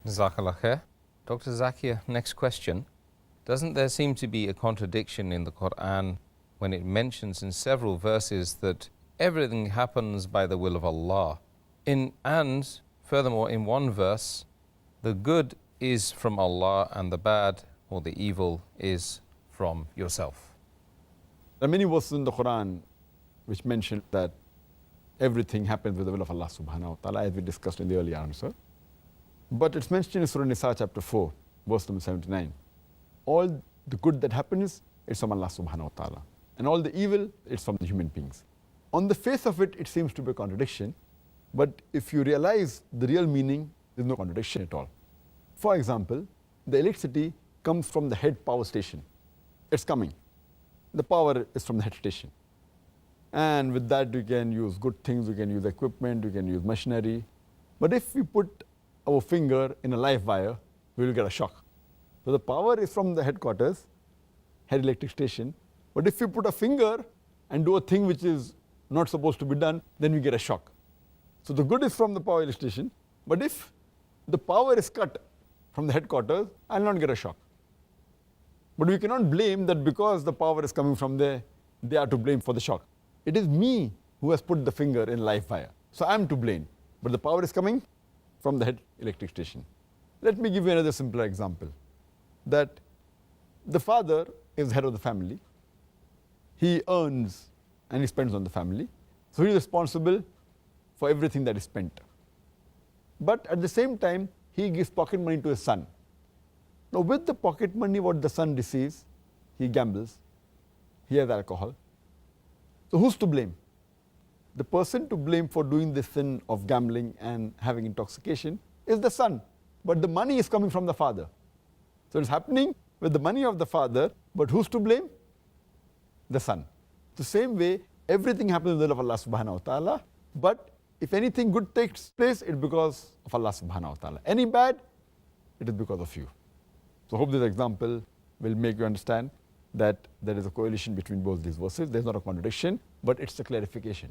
Jazakallah khair. Dr. Zakir, next question. Doesn't there seem to be a contradiction in the Quran when it mentions in several verses that everything happens by the will of Allah? And furthermore, in one verse, the good is from Allah and the bad or the evil is from yourself. There are many verses in the Quran which mention that everything happens with the will of Allah subhanahu wa ta'ala, as we discussed in the earlier answer. But it's mentioned in Surah Nisa chapter 4, verse number 79. All the good that happens is from Allah subhanahu wa ta'ala. And all the evil is from the human beings. On the face of it, it seems to be a contradiction. But if you realize the real meaning, there's no contradiction at all. For example, the electricity comes from the head power station. It's coming. The power is from the head station. And with that, we can use good things, we can use equipment, we can use machinery. But if we put our finger in a live wire, we will get a shock. So the power is from the headquarters, head electric station. But if we put a finger and do a thing which is not supposed to be done, then we get a shock. So the good is from the power electrician. But if the power is cut from the headquarters, I'll not get a shock. But we cannot blame that because the power is coming from there, they are to blame for the shock. It is me who has put the finger in live wire. So I'm to blame. But the power is coming from the head electric station. Let me give you another simpler example. That the father is head of the family. He earns and he spends on the family. So he is responsible for everything that is spent. But at the same time, he gives pocket money to his son. Now with the pocket money what the son receives, he gambles, he has alcohol. So who's to blame? The person to blame for doing this sin of gambling and having intoxication is the son. But the money is coming from the father. So it's happening with the money of the father, but who's to blame? The son. The same way, everything happens with the will of Allah subhanahu wa ta'ala, but if anything good takes place, it's because of Allah subhanahu wa ta'ala. Any bad, it is because of you. So I hope this example will make you understand that there is a correlation between both these verses. There's not a contradiction, but it's a clarification.